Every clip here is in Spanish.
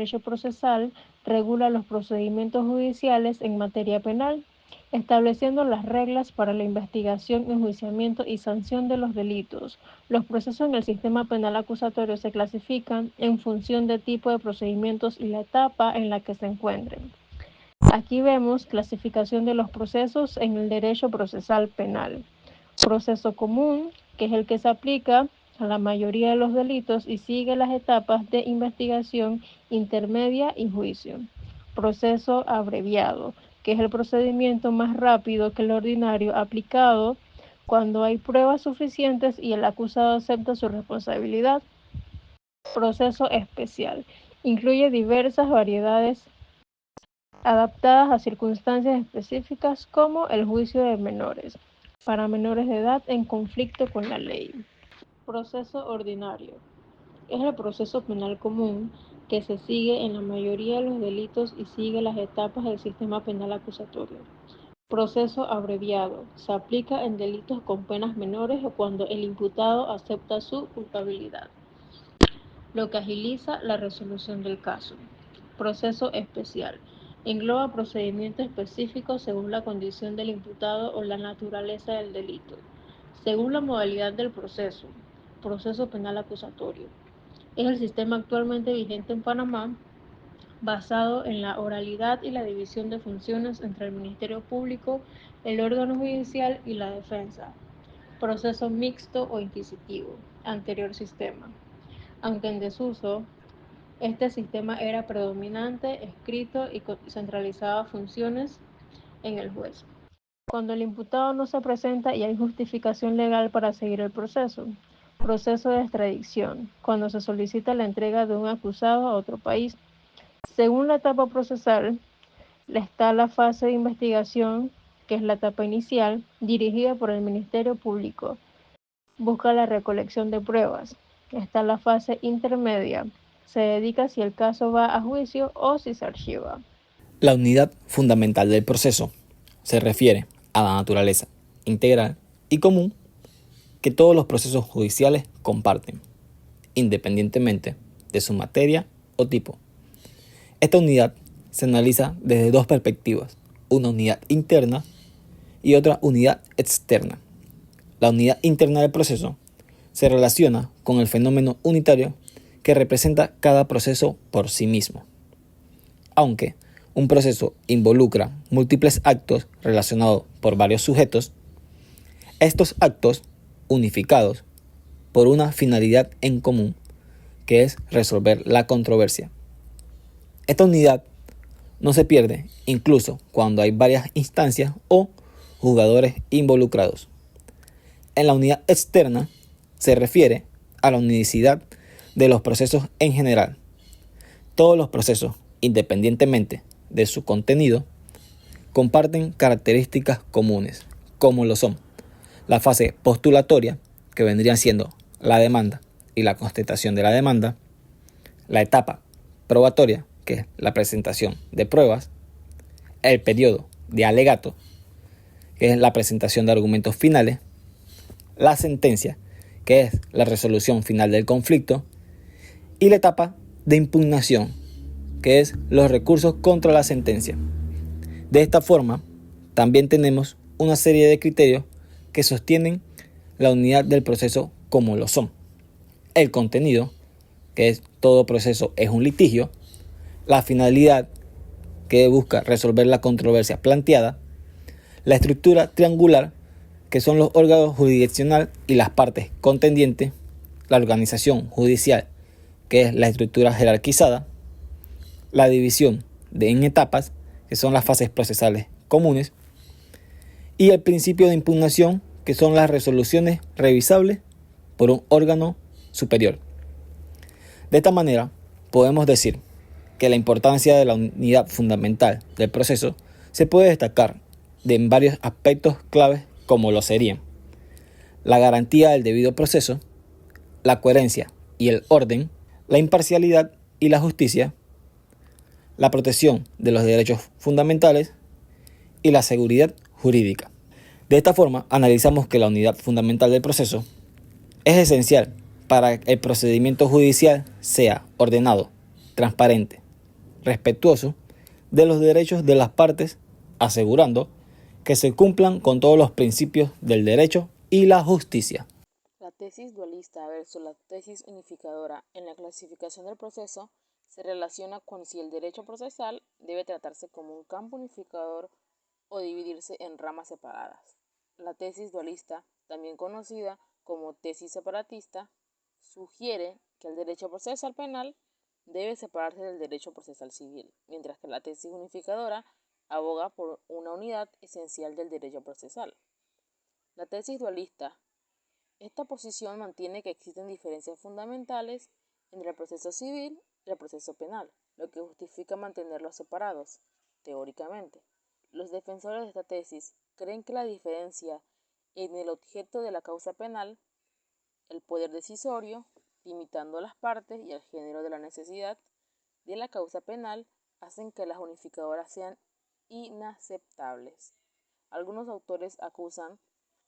derecho procesal regula los procedimientos judiciales en materia penal, estableciendo las reglas para la investigación, enjuiciamiento y sanción de los delitos. Los procesos en el sistema penal acusatorio se clasifican en función del tipo de procedimientos y la etapa en la que se encuentren. Aquí vemos clasificación de los procesos en el derecho procesal penal. Proceso común, que es el que se aplica a la mayoría de los delitos y sigue las etapas de investigación, intermedia y juicio. Proceso abreviado, que es el procedimiento más rápido que el ordinario aplicado cuando hay pruebas suficientes y el acusado acepta su responsabilidad. Proceso especial, incluye diversas variedades adaptadas a circunstancias específicas como el juicio de menores, para menores de edad en conflicto con la ley. Proceso ordinario. Es el proceso penal común que se sigue en la mayoría de los delitos y sigue las etapas del sistema penal acusatorio. Proceso abreviado. Se aplica en delitos con penas menores o cuando el imputado acepta su culpabilidad, lo que agiliza la resolución del caso. Proceso especial. Engloba procedimientos específicos según la condición del imputado o la naturaleza del delito. Según la modalidad del proceso, proceso penal acusatorio. Es el sistema actualmente vigente en Panamá, basado en la oralidad y la división de funciones entre el Ministerio Público, el órgano judicial y la defensa. Proceso mixto o inquisitivo, anterior sistema. Aunque en desuso, este sistema era predominante, escrito y centralizaba funciones en el juez. Cuando el imputado no se presenta y hay justificación legal para seguir el proceso. Proceso de extradición, cuando se solicita la entrega de un acusado a otro país. Según la etapa procesal, está la fase de investigación, que es la etapa inicial, dirigida por el Ministerio Público. Busca la recolección de pruebas. Está la fase intermedia. Se dedica si el caso va a juicio o si se archiva. La unidad fundamental del proceso se refiere a la naturaleza integral y común que todos los procesos judiciales comparten, independientemente de su materia o tipo. Esta unidad se analiza desde dos perspectivas, una unidad interna y otra unidad externa. La unidad interna del proceso se relaciona con el fenómeno unitario que representa cada proceso por sí mismo. Aunque un proceso involucra múltiples actos relacionados por varios sujetos, estos actos unificados por una finalidad en común, que es resolver la controversia. Esta unidad no se pierde incluso cuando hay varias instancias o jugadores involucrados. En la unidad externa se refiere a la unicidad de los procesos en general. Todos los procesos, independientemente de su contenido, comparten características comunes, como lo son la fase postulatoria, que vendrían siendo la demanda y la constatación de la demanda, la etapa probatoria, que es la presentación de pruebas, el periodo de alegato, que es la presentación de argumentos finales, la sentencia, que es la resolución final del conflicto, y la etapa de impugnación, que es los recursos contra la sentencia. De esta forma, también tenemos una serie de criterios que sostienen la unidad del proceso como lo son: el contenido, que es todo proceso es un litigio; la finalidad, que busca resolver la controversia planteada; la estructura triangular, que son los órganos jurisdiccional y las partes contendientes; la organización judicial, que es la estructura jerarquizada; la división en etapas, que son las fases procesales comunes; y el principio de impugnación, que son las resoluciones revisables por un órgano superior. De esta manera, podemos decir que la importancia de la unidad fundamental del proceso se puede destacar en varios aspectos claves, como lo serían la garantía del debido proceso, la coherencia y el orden, la imparcialidad y la justicia, la protección de los derechos fundamentales y la seguridad jurídica. De esta forma, analizamos que la unidad fundamental del proceso es esencial para que el procedimiento judicial sea ordenado, transparente, respetuoso de los derechos de las partes, asegurando que se cumplan con todos los principios del derecho y la justicia. La tesis dualista versus la tesis unificadora en la clasificación del proceso se relaciona con si el derecho procesal debe tratarse como un campo unificador o dividirse en ramas separadas. La tesis dualista, también conocida como tesis separatista, sugiere que el derecho procesal penal debe separarse del derecho procesal civil, mientras que la tesis unificadora aboga por una unidad esencial del derecho procesal. La tesis dualista, esta posición mantiene que existen diferencias fundamentales entre el proceso civil y el proceso penal, lo que justifica mantenerlos separados, teóricamente. Los defensores de esta tesis creen que la diferencia en el objeto de la causa penal, el poder decisorio, limitando las partes y el género de la necesidad de la causa penal, hacen que las unificadoras sean inaceptables. Algunos autores acusan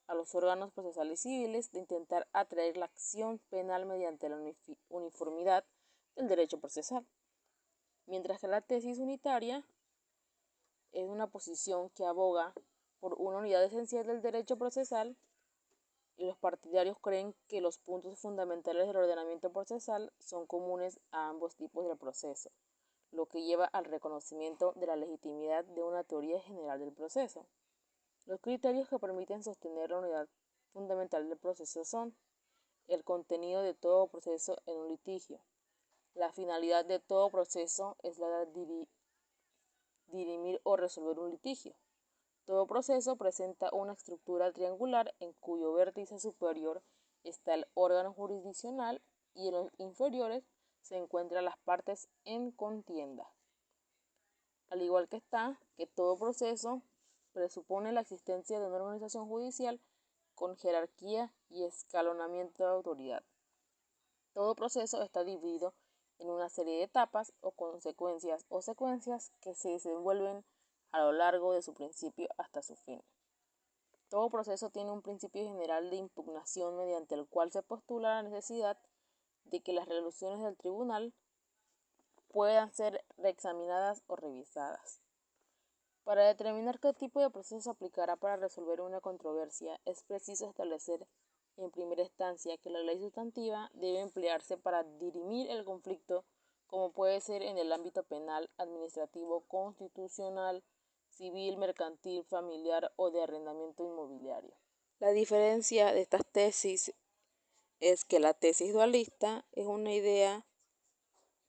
a los órganos procesales civiles de intentar atraer la acción penal mediante la uniformidad del derecho procesal, mientras que la tesis unitaria es una posición que aboga por una unidad esencial del derecho procesal, y los partidarios creen que los puntos fundamentales del ordenamiento procesal son comunes a ambos tipos del proceso, lo que lleva al reconocimiento de la legitimidad de una teoría general del proceso. Los criterios que permiten sostener la unidad fundamental del proceso son el contenido de todo proceso en un litigio. La finalidad de todo proceso es la de dirimir o resolver un litigio. Todo proceso presenta una estructura triangular en cuyo vértice superior está el órgano jurisdiccional y en los inferiores se encuentran las partes en contienda. Al igual que todo proceso presupone la existencia de una organización judicial con jerarquía y escalonamiento de autoridad. Todo proceso está dividido en una serie de etapas o consecuencias o secuencias que se desenvuelven a lo largo de su principio hasta su fin. Todo proceso tiene un principio general de impugnación mediante el cual se postula la necesidad de que las resoluciones del tribunal puedan ser reexaminadas o revisadas. Para determinar qué tipo de proceso se aplicará para resolver una controversia, es preciso establecer en primera instancia que la ley sustantiva debe emplearse para dirimir el conflicto, como puede ser en el ámbito penal, administrativo, constitucional, civil, mercantil, familiar o de arrendamiento inmobiliario. La diferencia de estas tesis es que la tesis dualista es una idea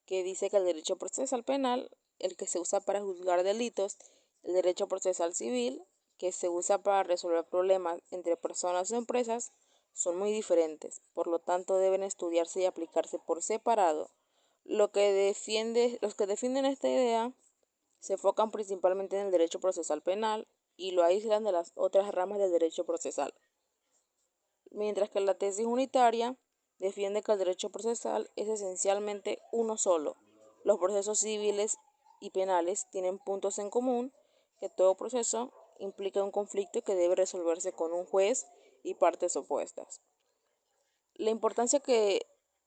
que dice que el derecho procesal penal, el que se usa para juzgar delitos, el derecho procesal civil, que se usa para resolver problemas entre personas o empresas, son muy diferentes, por lo tanto deben estudiarse y aplicarse por separado. Los que defienden esta idea se enfocan principalmente en el derecho procesal penal y lo aíslan de las otras ramas del derecho procesal, mientras que la tesis unitaria defiende que el derecho procesal es esencialmente uno solo. Los procesos civiles y penales tienen puntos en común, que todo proceso implica un conflicto que debe resolverse con un juez y partes opuestas. La importancia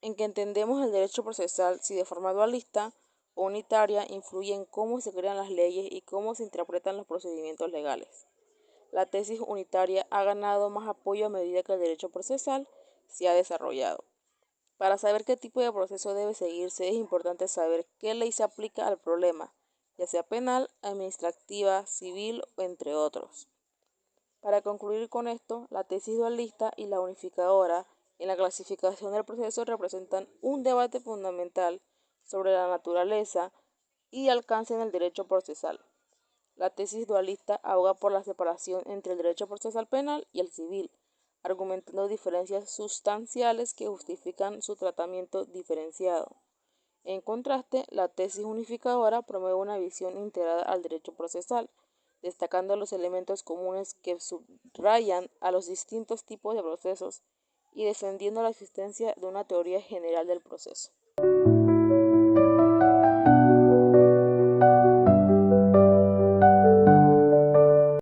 en que entendemos el derecho procesal, si de forma dualista o unitaria, influye en cómo se crean las leyes y cómo se interpretan los procedimientos legales. La tesis unitaria ha ganado más apoyo a medida que el derecho procesal se ha desarrollado. Para saber qué tipo de proceso debe seguirse, es importante saber qué ley se aplica al problema, ya sea penal, administrativa, civil, entre otros. Para concluir con esto, la tesis dualista y la unificadora en la clasificación del proceso representan un debate fundamental sobre la naturaleza y alcance en el derecho procesal. La tesis dualista aboga por la separación entre el derecho procesal penal y el civil, argumentando diferencias sustanciales que justifican su tratamiento diferenciado. En contraste, la tesis unificadora promueve una visión integrada al derecho procesal, destacando los elementos comunes que subrayan a los distintos tipos de procesos y defendiendo la existencia de una teoría general del proceso.